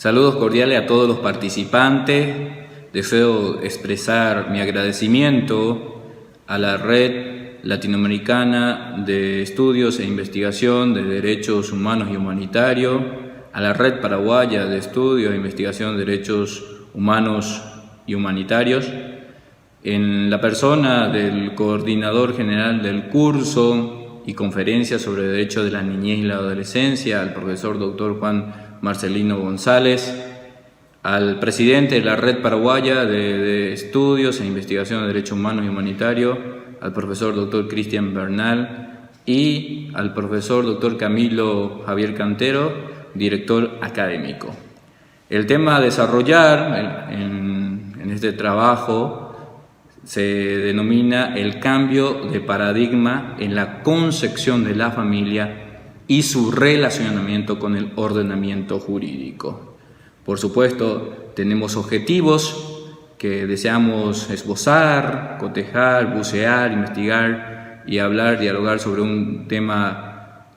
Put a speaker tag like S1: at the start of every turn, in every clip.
S1: Saludos cordiales a todos los participantes. Deseo expresar mi agradecimiento a la Red Latinoamericana de Estudios e Investigación de Derechos Humanos y Humanitarios, a la Red Paraguaya de Estudios e Investigación de Derechos Humanos y Humanitarios, en la persona del coordinador general del curso y conferencia sobre derechos de la niñez y la adolescencia, al profesor Dr. Juan Marcelino González, al presidente de la Red Paraguaya de Estudios e Investigación de Derechos Humanos y Humanitarios, al profesor Dr. Cristian Bernal y al profesor Dr. Camilo Javier Cantero, director académico. El tema a desarrollar en este trabajo se denomina el cambio de paradigma en la concepción de la familia y su relacionamiento con el ordenamiento jurídico. Por supuesto, tenemos objetivos que deseamos esbozar, cotejar, bucear, investigar y hablar, dialogar sobre un tema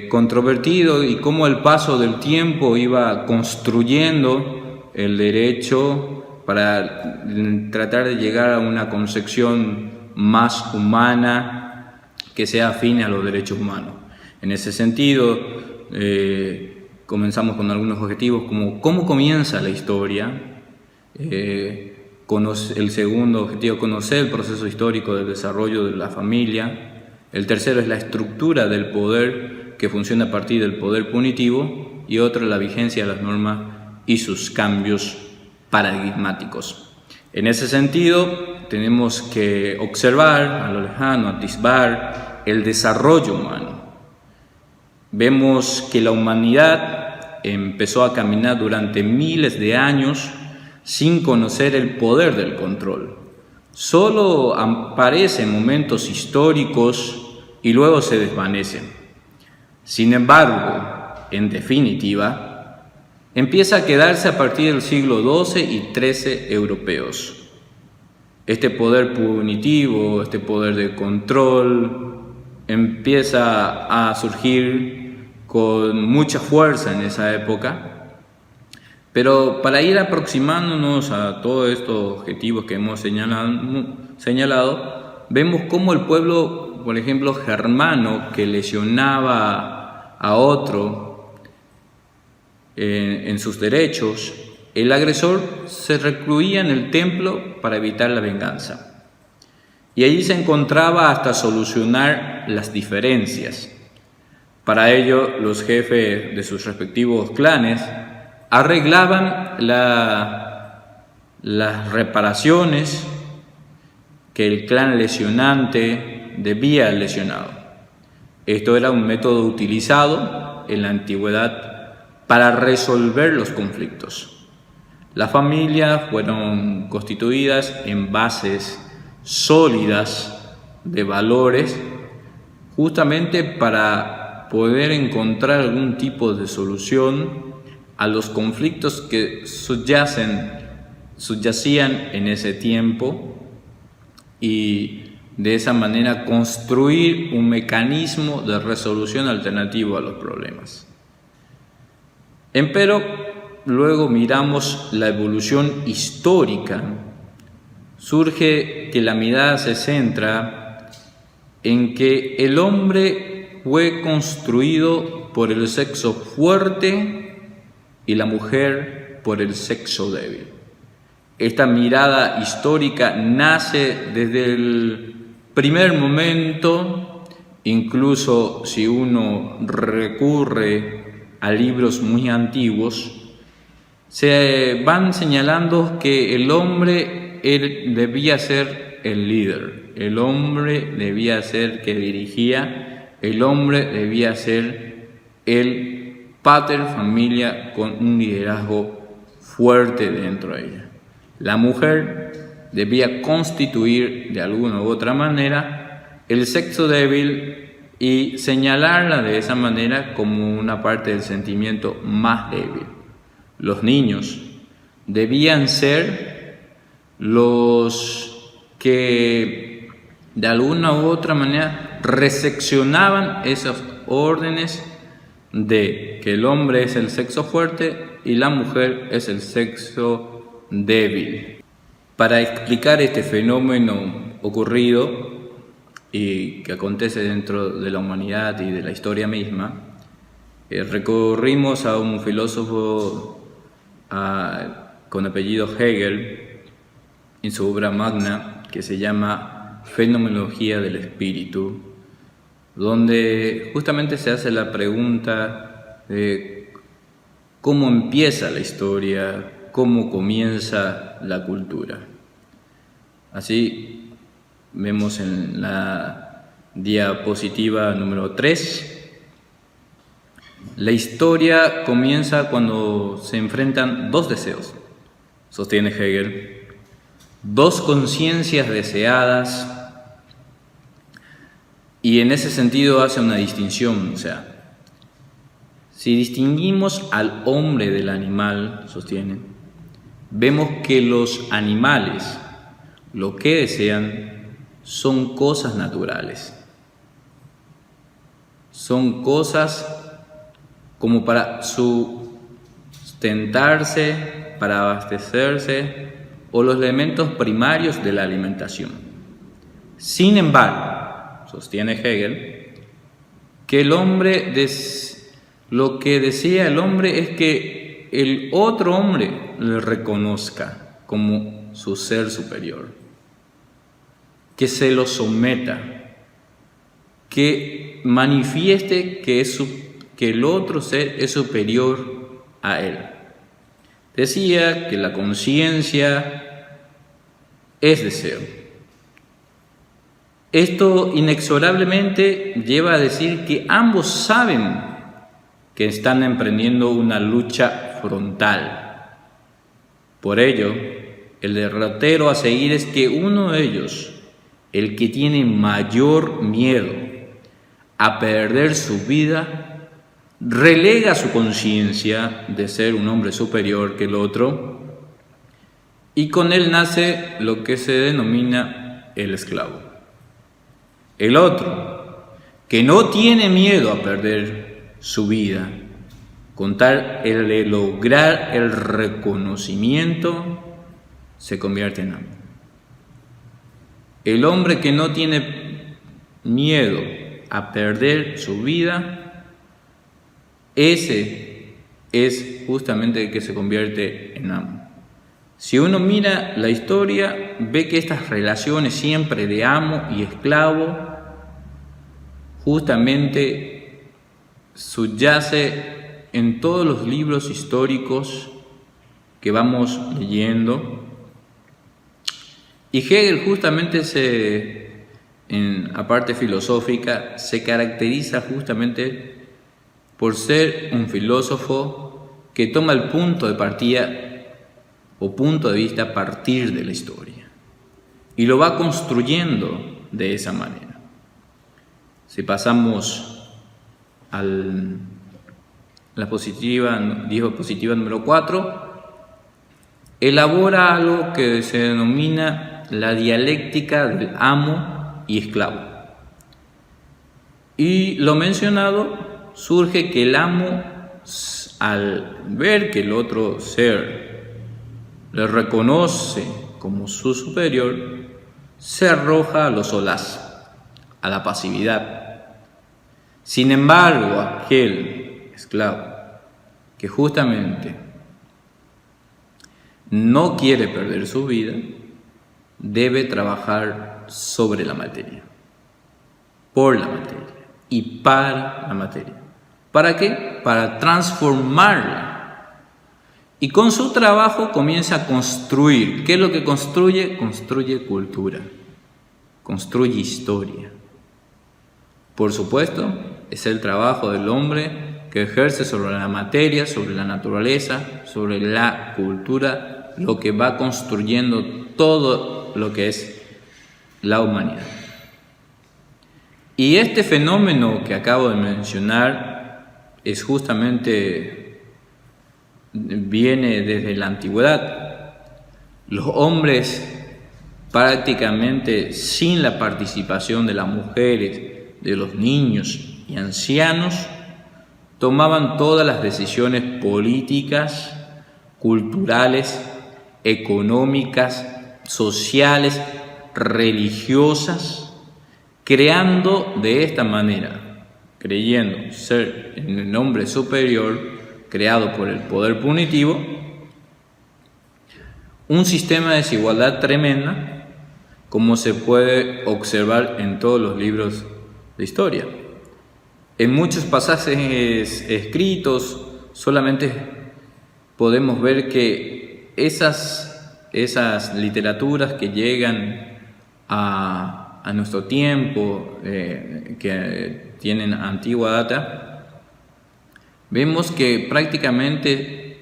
S1: controvertido y cómo el paso del tiempo iba construyendo el derecho para tratar de llegar a una concepción más humana que sea afín a los derechos humanos. En ese sentido, comenzamos con algunos objetivos como cómo comienza la historia. El segundo objetivo, conocer el proceso histórico del desarrollo de la familia. El tercero es la estructura del poder que funciona a partir del poder punitivo, y otro, la vigencia de las normas y sus cambios paradigmáticos. En ese sentido, tenemos que observar a lo lejano, atisbar el desarrollo humano. Vemos que la humanidad empezó a caminar durante miles de años sin conocer el poder del control. Solo aparecen momentos históricos y luego se desvanecen. Sin embargo, en definitiva, empieza a quedarse a partir del siglo XII y XIII europeos. Este poder punitivo, este poder de control, empieza a surgir con mucha fuerza en esa época, pero para ir aproximándonos a todos estos objetivos que hemos señalado, vemos cómo el pueblo, por ejemplo, germano, que lesionaba a otro en sus derechos, el agresor se recluía en el templo para evitar la venganza. Y allí se encontraba hasta solucionar las diferencias. Para ello, los jefes de sus respectivos clanes arreglaban las reparaciones que el clan lesionante debía al lesionado. Esto era un método utilizado en la antigüedad para resolver los conflictos. Las familias fueron constituidas en bases sólidas de valores, justamente para poder encontrar algún tipo de solución a los conflictos que subyacían en ese tiempo, y de esa manera construir un mecanismo de resolución alternativo a los problemas. Empero, luego miramos la evolución histórica. Surge que la mirada se centra en que el hombre fue construido por el sexo fuerte y la mujer por el sexo débil. Esta mirada histórica nace desde el primer momento, incluso si uno recurre a libros muy antiguos, se van señalando que el hombre él debía ser el líder, el hombre debía ser el que dirigía, el hombre debía ser el pater familia con un liderazgo fuerte dentro de ella. La mujer debía constituir de alguna u otra manera el sexo débil y señalarla de esa manera como una parte del sentimiento más débil. Los niños debían ser los que de alguna u otra manera recepcionaban esas órdenes de que el hombre es el sexo fuerte y la mujer es el sexo débil. Para explicar este fenómeno ocurrido y que acontece dentro de la humanidad y de la historia misma, recurrimos a un filósofo con apellido Hegel en su obra magna que se llama Fenomenología del Espíritu, donde justamente se hace la pregunta de cómo empieza la historia, cómo comienza la cultura. Así vemos en la diapositiva número 3, la historia comienza cuando se enfrentan dos deseos, sostiene Hegel, dos conciencias deseadas, y en ese sentido hace una distinción, o sea, si distinguimos al hombre del animal, sostiene, vemos que los animales lo que desean son cosas naturales, son cosas como para sustentarse, para abastecerse, o los elementos primarios de la alimentación. Sin embargo, sostiene Hegel, que el hombre lo que desea el hombre es que el otro hombre le reconozca como su ser superior, que se lo someta, que manifieste que el otro ser es superior a él. Decía que la conciencia es deseo. Esto inexorablemente lleva a decir que ambos saben que están emprendiendo una lucha frontal. Por ello, el derrotero a seguir es que uno de ellos, el que tiene mayor miedo a perder su vida, relega su conciencia de ser un hombre superior que el otro, y con él nace lo que se denomina el esclavo. El otro, que no tiene miedo a perder su vida, con tal de lograr el reconocimiento, se convierte en amo. El hombre que no tiene miedo a perder su vida, ese es justamente el que se convierte en amo. Si uno mira la historia, ve que estas relaciones siempre de amo y esclavo justamente subyace en todos los libros históricos que vamos leyendo. Y Hegel justamente en la parte filosófica se caracteriza justamente por ser un filósofo que toma el punto de partida o punto de vista a partir de la historia y lo va construyendo de esa manera. Si pasamos a la diapositiva número 4, elabora algo que se denomina la dialéctica del amo y esclavo. Y lo mencionado surge que el amo, al ver que el otro ser le reconoce como su superior, se arroja a los solaz, a la pasividad. Sin embargo, aquel esclavo que justamente no quiere perder su vida, debe trabajar sobre la materia, por la materia y para la materia. ¿Para qué? Para transformarla. Y con su trabajo comienza a construir. ¿Qué es lo que construye? Construye cultura, construye historia. Por supuesto, es el trabajo del hombre que ejerce sobre la materia, sobre la naturaleza, sobre la cultura, lo que va construyendo todo lo que es la humanidad. Y este fenómeno que acabo de mencionar es justamente, viene desde la antigüedad. Los hombres, prácticamente sin la participación de las mujeres, de los niños y ancianos, tomaban todas las decisiones políticas, culturales, económicas, sociales, religiosas, creando de esta manera, creyendo ser en el hombre superior, creado por el poder punitivo, un sistema de desigualdad tremenda, como se puede observar en todos los libros de historia. En muchos pasajes escritos solamente podemos ver que esas literaturas que llegan a nuestro tiempo, que tienen antigua data, vemos que prácticamente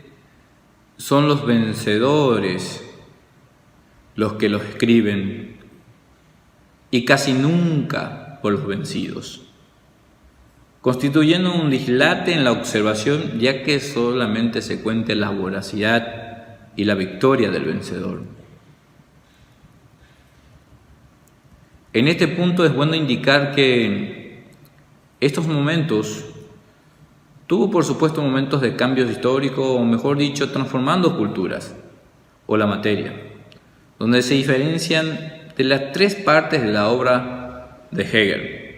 S1: son los vencedores los que los escriben y casi nunca por los vencidos, constituyendo un dislate en la observación, ya que solamente se cuenta la voracidad y la victoria del vencedor. En este punto es bueno indicar que estos momentos tuvo por supuesto momentos de cambios históricos, o mejor dicho, transformando culturas o la materia, donde se diferencian de las tres partes de la obra de Hegel: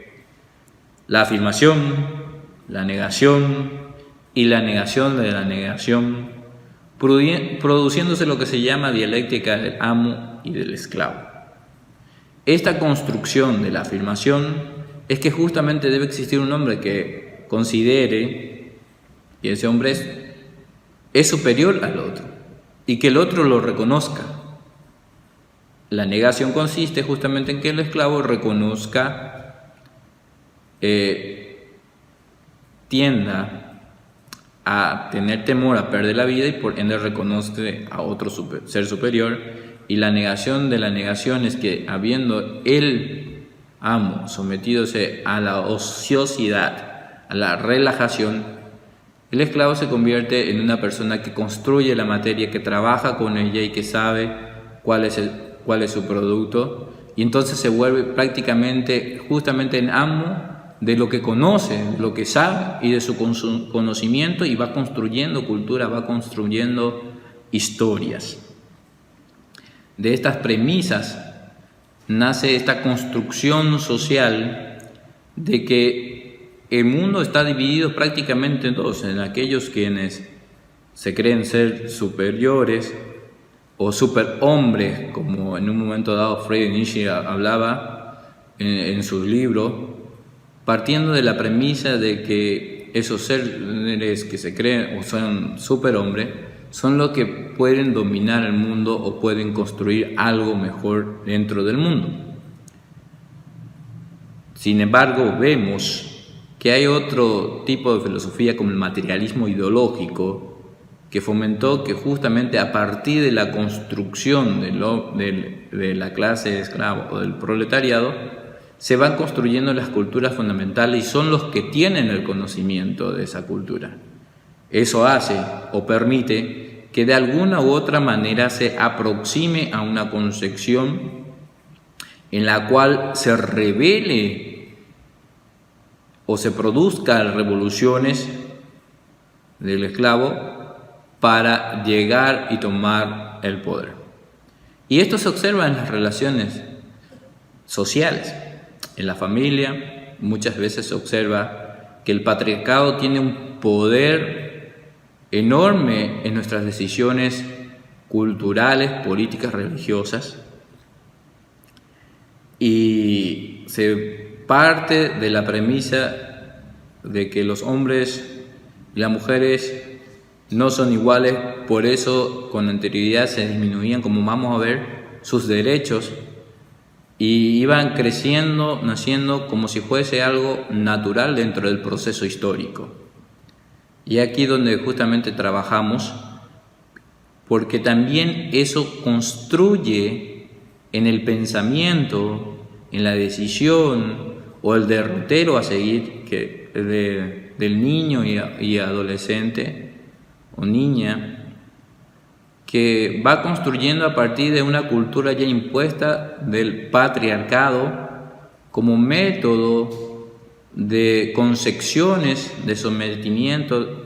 S1: la afirmación, la negación y la negación de la negación, produciéndose lo que se llama dialéctica del amo y del esclavo. Esta construcción de la afirmación es que justamente debe existir un hombre que considere que ese hombre es superior al otro y que el otro lo reconozca. La negación consiste justamente en que el esclavo reconozca, tienda a tener temor a perder la vida y por ende reconoce a otro ser superior. Y la negación de la negación es que, habiendo el amo sometiéndose a la ociosidad, a la relajación, el esclavo se convierte en una persona que construye la materia, que trabaja con ella y que sabe cuál es su producto, y entonces se vuelve prácticamente justamente en amo de lo que conoce, de lo que sabe y de su conocimiento, y va construyendo cultura, va construyendo historias. De estas premisas nace esta construcción social de que el mundo está dividido prácticamente en dos: en aquellos quienes se creen ser superiores o superhombres, como en un momento dado Friedrich Nietzsche hablaba en sus libros, partiendo de la premisa de que esos seres que se creen o son superhombres son los que pueden dominar el mundo o pueden construir algo mejor dentro del mundo. Sin embargo, vemos que hay otro tipo de filosofía, como el materialismo ideológico, que fomentó que justamente a partir de la construcción de la clase de esclavo o del proletariado, se van construyendo las culturas fundamentales, y son los que tienen el conocimiento de esa cultura. Eso hace o permite que de alguna u otra manera se aproxime a una concepción en la cual se revele o se produzcan revoluciones del esclavo para llegar y tomar el poder. Y esto se observa en las relaciones sociales. En la familia muchas veces se observa que el patriarcado tiene un poder enorme en nuestras decisiones culturales, políticas, religiosas, y se parte de la premisa de que los hombres y las mujeres no son iguales. Por eso con anterioridad se disminuían, como vamos a ver, sus derechos, y iban creciendo, naciendo como si fuese algo natural dentro del proceso histórico. Y aquí donde justamente trabajamos, porque también eso construye en el pensamiento, en la decisión o el derrotero a seguir del niño y adolescente o niña, que va construyendo a partir de una cultura ya impuesta del patriarcado como método de concepciones de sometimiento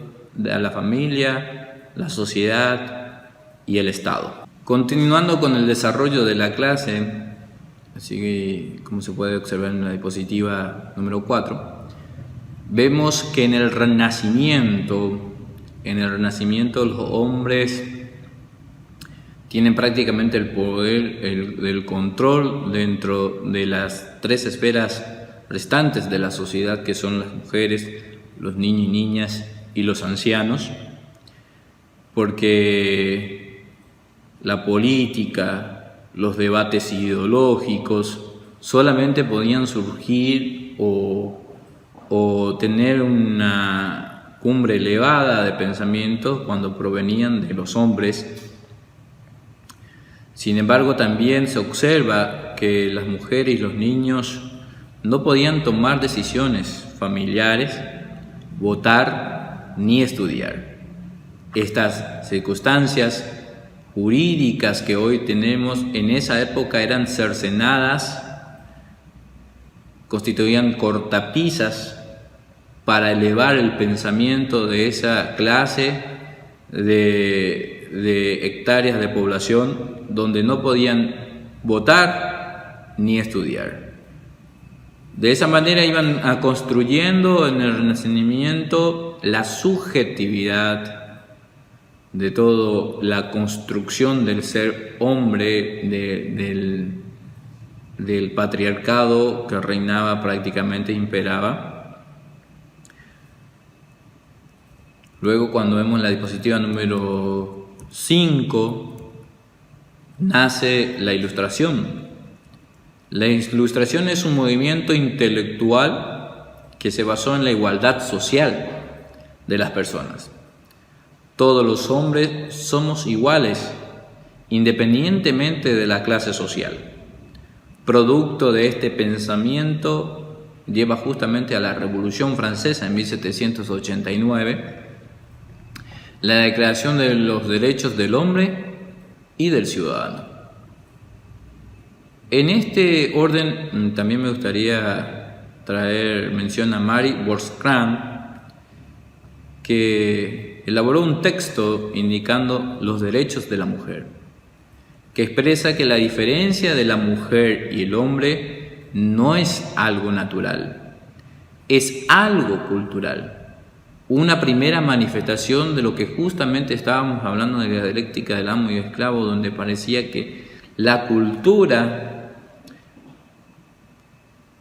S1: a la familia, la sociedad y el Estado. Continuando con el desarrollo de la clase, así que como se puede observar en la diapositiva número 4, vemos que en el Renacimiento los hombres tienen prácticamente el poder, el control dentro de las tres esferas restantes de la sociedad, que son las mujeres, los niños y niñas y los ancianos, porque la política, los debates ideológicos solamente podían surgir o tener una cumbre elevada de pensamientos cuando provenían de los hombres. Sin embargo, también se observa que las mujeres y los niños no podían tomar decisiones familiares, votar ni estudiar. Estas circunstancias jurídicas que hoy tenemos en esa época eran cercenadas, constituían cortapisas para elevar el pensamiento de esa clase de hectáreas de población donde no podían votar ni estudiar. De esa manera iban construyendo en el Renacimiento la subjetividad de toda la construcción del ser hombre, del patriarcado que reinaba, prácticamente imperaba. Luego, cuando vemos la diapositiva número 5, nace la Ilustración. La Ilustración es un movimiento intelectual que se basó en la igualdad social de las personas. Todos los hombres somos iguales, independientemente de la clase social. Producto de este pensamiento lleva justamente a la Revolución Francesa en 1789, la Declaración de los Derechos del Hombre y del Ciudadano. En este orden también me gustaría traer mención a Mary Wollstonecraft, que elaboró un texto indicando los derechos de la mujer, que expresa que la diferencia de la mujer y el hombre no es algo natural, es algo cultural, una primera manifestación de lo que justamente estábamos hablando de la dialéctica del amo y esclavo, donde parecía que la cultura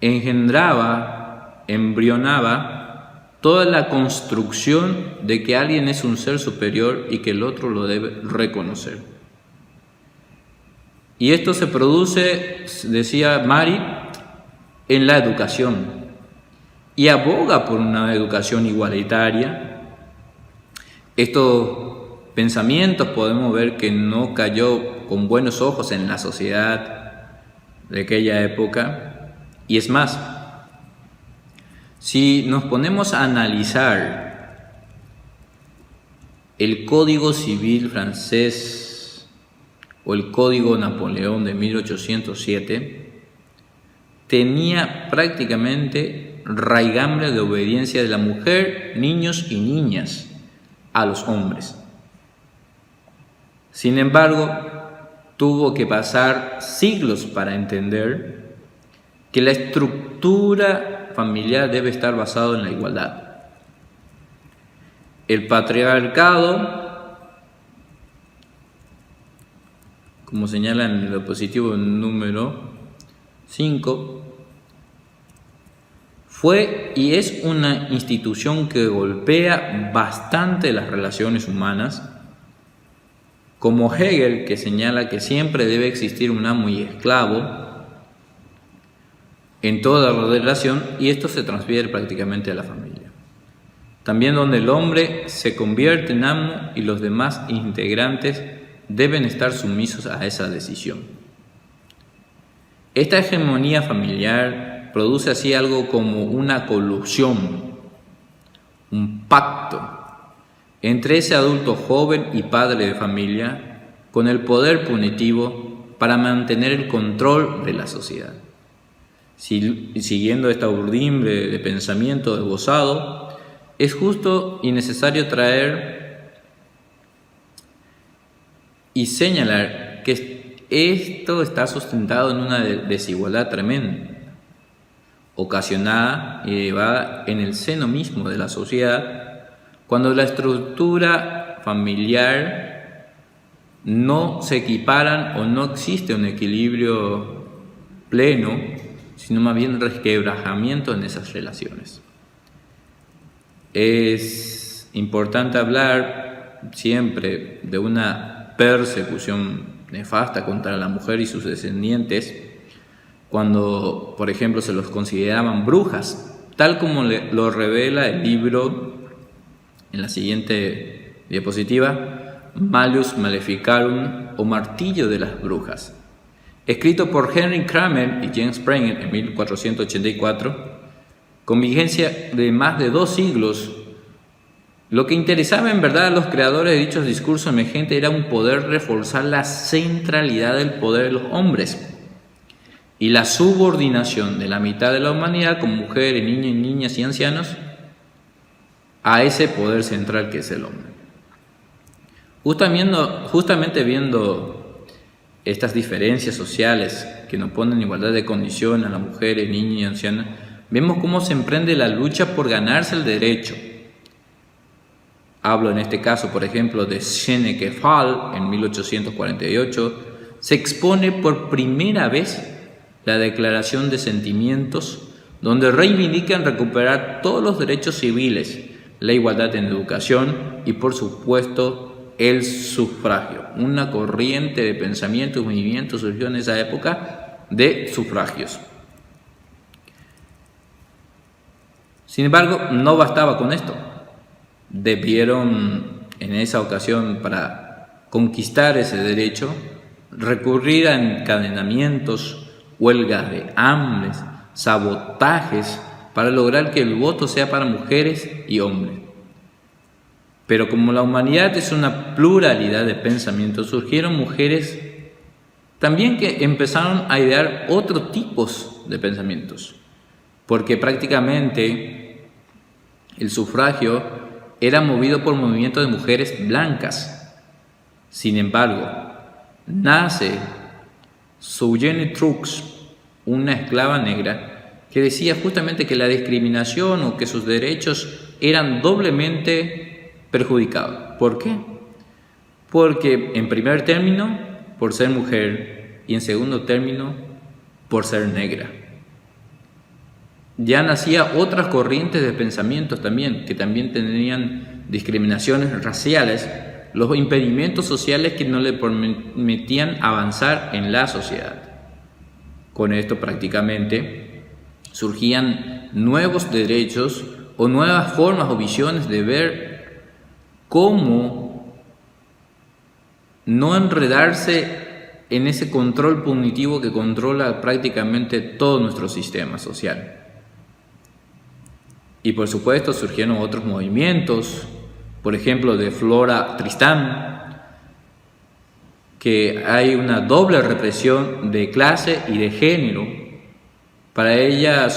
S1: engendraba, embrionaba toda la construcción de que alguien es un ser superior y que el otro lo debe reconocer. Y esto se produce, decía Mary, en la educación, y aboga por una educación igualitaria. Estos pensamientos podemos ver que no cayó con buenos ojos en la sociedad de aquella época. Y es más, si nos ponemos a analizar el Código Civil francés o el Código Napoleón de 1807, tenía prácticamente raigambre de obediencia de la mujer, niños y niñas a los hombres. Sin embargo, tuvo que pasar siglos para entender que la estructura familiar debe estar basada en la igualdad. El patriarcado, como señala en el diapositivo número 5, fue y es una institución que golpea bastante las relaciones humanas, como Hegel, que señala que siempre debe existir un amo y esclavo en toda la relación, y esto se transfiere prácticamente a la familia. También donde el hombre se convierte en amo y los demás integrantes deben estar sumisos a esa decisión. Esta hegemonía familiar produce así algo como una colusión, un pacto entre ese adulto joven y padre de familia con el poder punitivo para mantener el control de la sociedad. Siguiendo esta urdimbre de pensamiento esbozado, es justo y necesario traer y señalar que esto está sustentado en una desigualdad tremenda, ocasionada y llevada en el seno mismo de la sociedad, cuando la estructura familiar no se equiparan o no existe un equilibrio pleno, sino más bien resquebrajamiento en esas relaciones. Es importante hablar siempre de una persecución nefasta contra la mujer y sus descendientes cuando, por ejemplo, se los consideraban brujas, tal como lo revela el libro en la siguiente diapositiva, Malleus Maleficarum o Martillo de las Brujas, escrito por Henry Kramer y James Sprenger en 1484, con vigencia de más de 2 siglos. Lo que interesaba en verdad a los creadores de dichos discursos emergentes era un poder reforzar la centralidad del poder de los hombres y la subordinación de la mitad de la humanidad, con mujeres, niños, niñas y ancianos, a ese poder central que es el hombre. Justamente viendo estas diferencias sociales que nos ponen en igualdad de condición a las mujeres, niños y ancianos, vemos cómo se emprende la lucha por ganarse el derecho. Hablo en este caso, por ejemplo, de Seneca Fall en 1848. Se expone por primera vez la Declaración de Sentimientos, donde reivindican recuperar todos los derechos civiles, la igualdad en educación y, por supuesto, el sufragio. Una corriente de pensamiento y movimiento surgió en esa época de sufragios. Sin embargo, no bastaba con esto. Debieron, en esa ocasión, para conquistar ese derecho, recurrir a encadenamientos, huelgas de hambre, sabotajes, para lograr que el voto sea para mujeres y hombres. Pero como la humanidad es una pluralidad de pensamientos, surgieron mujeres también que empezaron a idear otros tipos de pensamientos, porque prácticamente el sufragio era movido por movimientos de mujeres blancas. Sin embargo, nace Sojourner Truth, una esclava negra, que decía justamente que la discriminación o que sus derechos eran doblemente perjudicados. ¿Por qué? Porque en primer término, por ser mujer, y en segundo término, por ser negra. Ya nacía otras corrientes de pensamientos también, que también tenían discriminaciones raciales, los impedimentos sociales que no le permitían avanzar en la sociedad. Con esto prácticamente surgían nuevos derechos o nuevas formas o visiones de ver cómo no enredarse en ese control punitivo que controla prácticamente todo nuestro sistema social. Y por supuesto surgieron otros movimientos, por ejemplo de Flora Tristán, que hay una doble represión de clase y de género. Para ella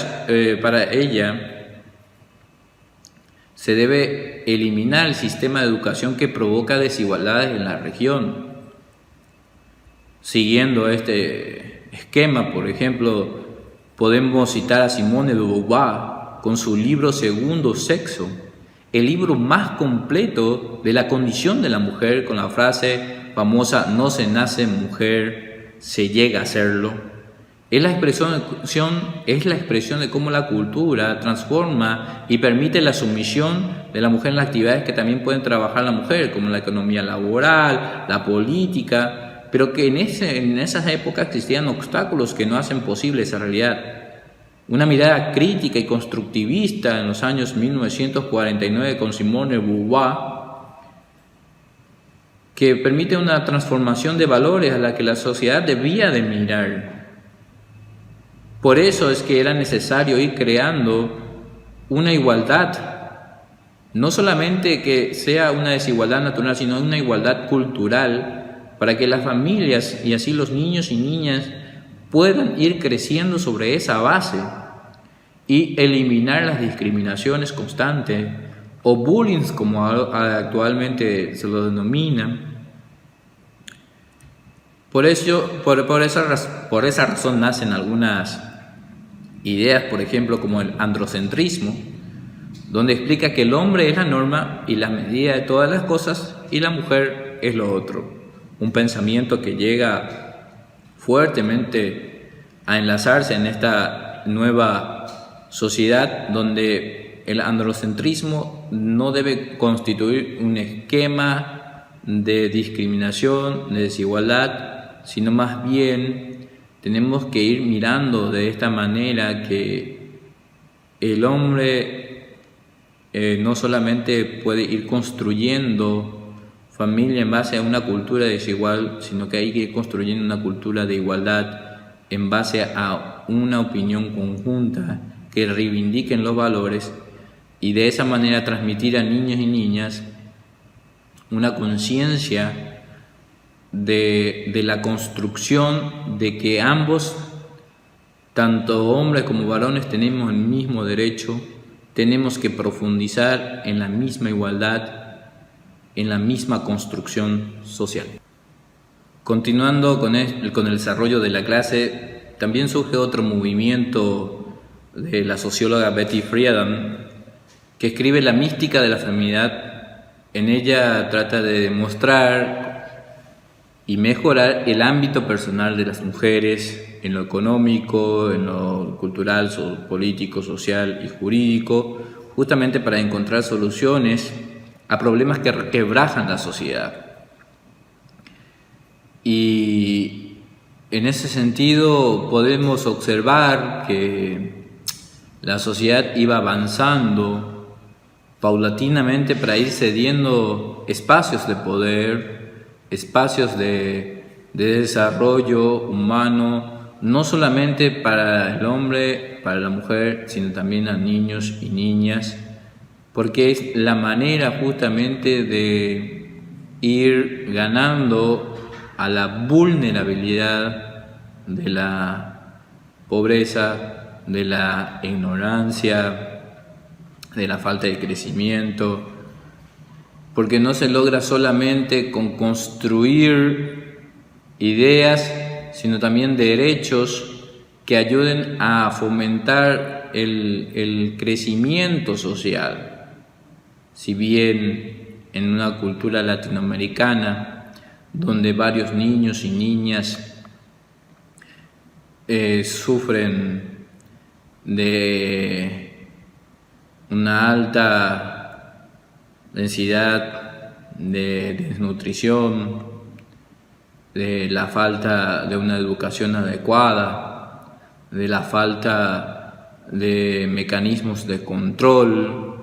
S1: se debe eliminar el sistema de educación que provoca desigualdades en la región. Siguiendo este esquema, por ejemplo, podemos citar a Simone de Beauvoir con su libro Segundo Sexo, el libro más completo de la condición de la mujer, con la frase famosa: no se nace mujer, se llega a serlo. Es la expresión de cómo la cultura transforma y permite la sumisión de la mujer en las actividades que también pueden trabajar la mujer, como la economía laboral, la política, pero que en esas épocas existían obstáculos que no hacen posible esa realidad. Una mirada crítica y constructivista en los años 1949 con Simone de Beauvoir, que permite una transformación de valores a la que la sociedad debía de mirar. Por eso es que era necesario ir creando una igualdad, no solamente que sea una desigualdad natural, sino una igualdad cultural, para que las familias y así los niños y niñas puedan ir creciendo sobre esa base y eliminar las discriminaciones constantes o bullying, como actualmente se lo denomina. Por esa razón nacen algunas ideas, por ejemplo, como el androcentrismo, donde explica que el hombre es la norma y la medida de todas las cosas y la mujer es lo otro. Un pensamiento que llega fuertemente a enlazarse en esta nueva sociedad donde el androcentrismo no debe constituir un esquema de discriminación, de desigualdad, sino más bien tenemos que ir mirando de esta manera que el hombre no solamente puede ir construyendo familia en base a una cultura desigual, sino que hay que ir construyendo una cultura de igualdad en base a una opinión conjunta que reivindiquen los valores y de esa manera transmitir a niños y niñas una conciencia de la construcción de que ambos, tanto hombres como varones, tenemos el mismo derecho, tenemos que profundizar en la misma igualdad, en la misma construcción social. Continuando con el desarrollo de la clase, también surge otro movimiento de la socióloga Betty Friedan, que escribe La mística de la feminidad. En ella trata de demostrar y mejorar el ámbito personal de las mujeres en lo económico, en lo cultural, político, social y jurídico, justamente para encontrar soluciones a problemas que quebrajan la sociedad. Y en ese sentido podemos observar que la sociedad iba avanzando paulatinamente para ir cediendo espacios de poder, espacios de desarrollo humano, no solamente para el hombre, para la mujer, sino también a niños y niñas, porque es la manera justamente de ir ganando a la vulnerabilidad de la pobreza, de la ignorancia, de la falta de crecimiento, porque no se logra solamente con construir ideas, sino también derechos que ayuden a fomentar el crecimiento social. Si bien en una cultura latinoamericana, donde varios niños y niñas sufren de una alta densidad de desnutrición, de la falta de una educación adecuada, de la falta de mecanismos de control,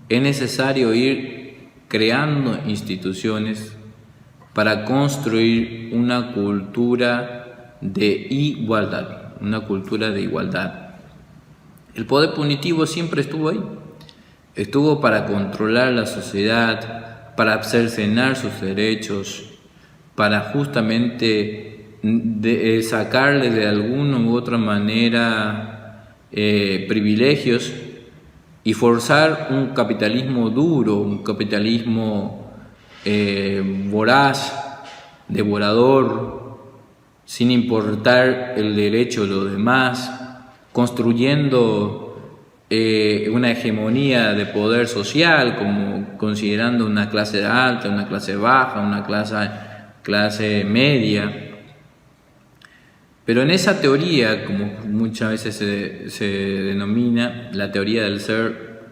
S1: es necesario ir creando instituciones para construir una cultura de igualdad, una cultura de igualdad. El poder punitivo siempre estuvo ahí. Estuvo para controlar la sociedad, para cercenar sus derechos, para justamente sacarle de alguna u otra manera privilegios y forzar un capitalismo duro, un capitalismo voraz, devorador, sin importar el derecho de los demás, construyendo una hegemonía de poder social, como considerando una clase alta, una clase baja, una clase media. Pero en esa teoría, como muchas veces se denomina la teoría del ser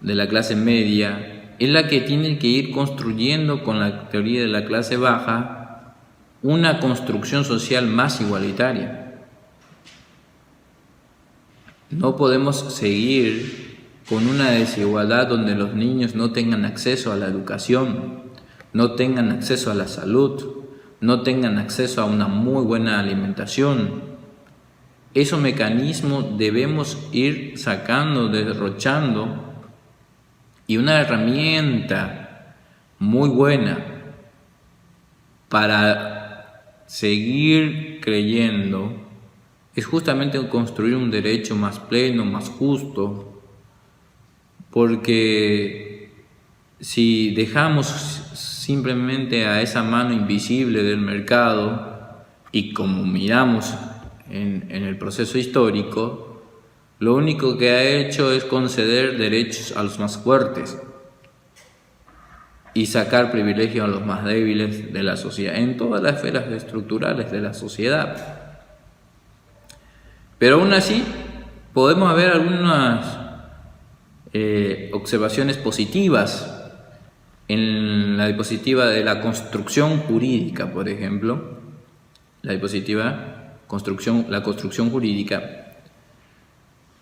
S1: de la clase media, es la que tiene que ir construyendo con la teoría de la clase baja una construcción social más igualitaria. No podemos seguir con una desigualdad donde los niños no tengan acceso a la educación, no tengan acceso a la salud, no tengan acceso a una muy buena alimentación. Esos mecanismos debemos ir sacando, derrochando, y una herramienta muy buena para seguir creyendo es justamente construir un derecho más pleno, más justo, porque si dejamos simplemente a esa mano invisible del mercado, y como miramos en el proceso histórico, lo único que ha hecho es conceder derechos a los más fuertes y sacar privilegios a los más débiles de la sociedad, en todas las esferas estructurales de la sociedad. Pero aún así, podemos ver algunas observaciones positivas en la diapositiva de la construcción jurídica, por ejemplo. La diapositiva, la construcción jurídica.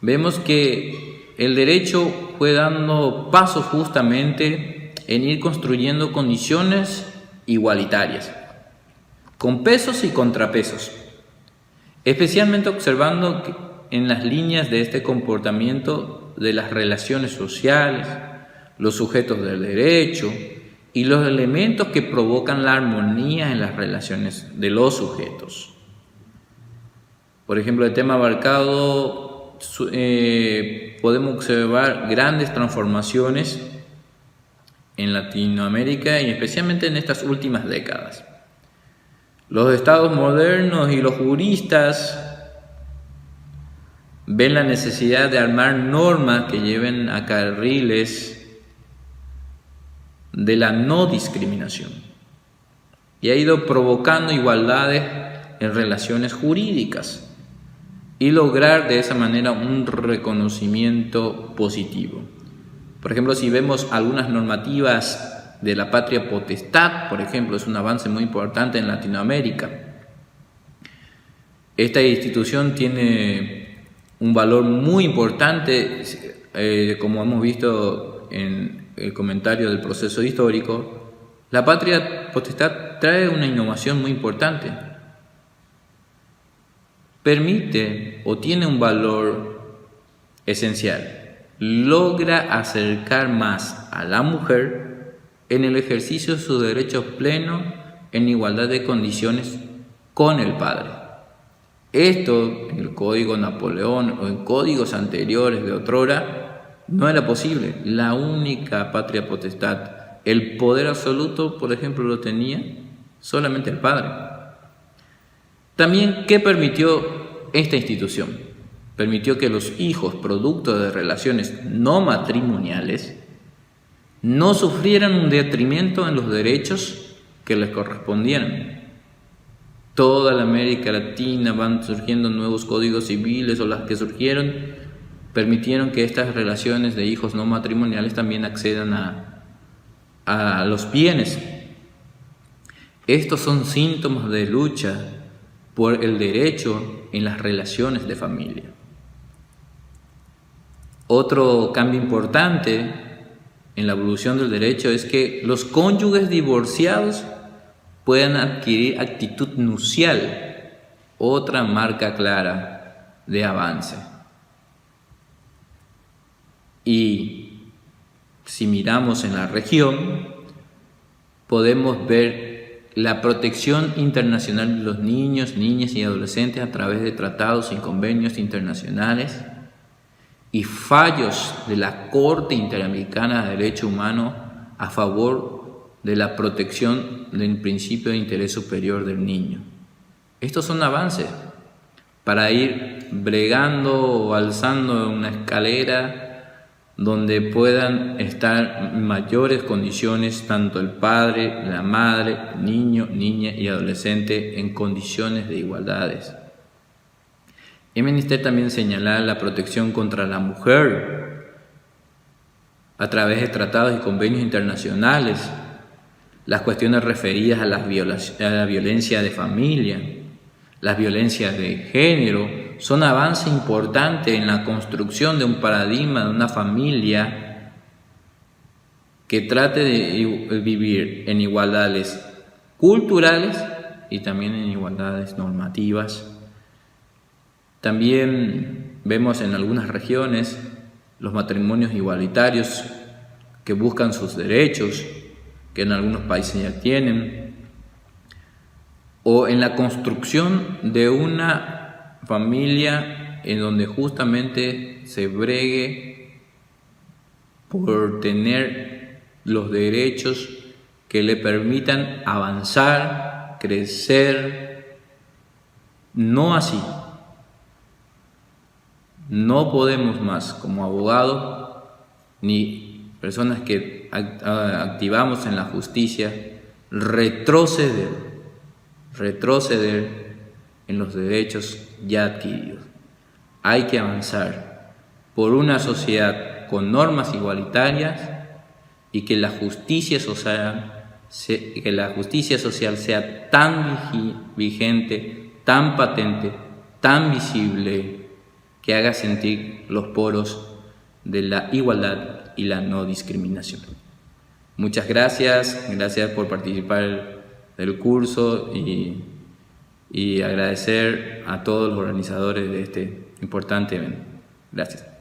S1: Vemos que el derecho fue dando pasos justamente en ir construyendo condiciones igualitarias, con pesos y contrapesos, especialmente observando que en las líneas de este comportamiento de las relaciones sociales, los sujetos del derecho y los elementos que provocan la armonía en las relaciones de los sujetos. Por ejemplo, el tema abarcado, podemos observar grandes transformaciones en Latinoamérica y especialmente en estas últimas décadas. Los estados modernos y los juristas ven la necesidad de armar normas que lleven a carriles de la no discriminación y ha ido provocando igualdades en relaciones jurídicas y lograr de esa manera un reconocimiento positivo. Por ejemplo, si vemos algunas normativas de la patria potestad, por ejemplo, es un avance muy importante en Latinoamérica. Esta institución tiene un valor muy importante, como hemos visto en el comentario del proceso histórico. La patria potestad trae una innovación muy importante. Permite o tiene un valor esencial. Logra acercar más a la mujer en el ejercicio de sus derechos plenos en igualdad de condiciones con el padre. Esto en el Código Napoleón o en códigos anteriores de otrora no era posible. La única patria potestad, el poder absoluto, por ejemplo, lo tenía solamente el padre. También, ¿qué permitió esta institución? Permitió que los hijos, producto de relaciones no matrimoniales, no sufrieran un detrimento en los derechos que les correspondieran. Toda la América Latina van surgiendo nuevos códigos civiles, o las que surgieron permitieron que estas relaciones de hijos no matrimoniales también accedan a los bienes. Estos son síntomas de lucha por el derecho en las relaciones de familia. Otro cambio importante en la evolución del derecho es que los cónyuges divorciados puedan adquirir actitud nupcial, otra marca clara de avance. Y si miramos en la región, podemos ver la protección internacional de los niños, niñas y adolescentes a través de tratados y convenios internacionales y fallos de la Corte Interamericana de Derecho Humano a favor de la protección del principio de interés superior del niño. Estos son avances para ir bregando o alzando una escalera donde puedan estar en mayores condiciones tanto el padre, la madre, niño, niña y adolescente en condiciones de igualdades. Es menester también señalar la protección contra la mujer a través de tratados y convenios internacionales, las cuestiones referidas a la violencia de familia, las violencias de género, son avances importantes en la construcción de un paradigma de una familia que trate de vivir en igualdades culturales y también en igualdades normativas. También vemos en algunas regiones los matrimonios igualitarios que buscan sus derechos, que en algunos países ya tienen, o en la construcción de una familia en donde justamente se bregue por tener los derechos que le permitan avanzar, crecer. No así. No podemos más, como abogados, ni personas que activamos en la justicia, retroceder en los derechos ya adquiridos. Hay que avanzar por una sociedad con normas igualitarias y que la justicia social sea tan vigente, tan patente, tan visible, que haga sentir los poros de la igualdad y la no discriminación. Muchas gracias por participar del curso y agradecer a todos los organizadores de este importante evento. Gracias.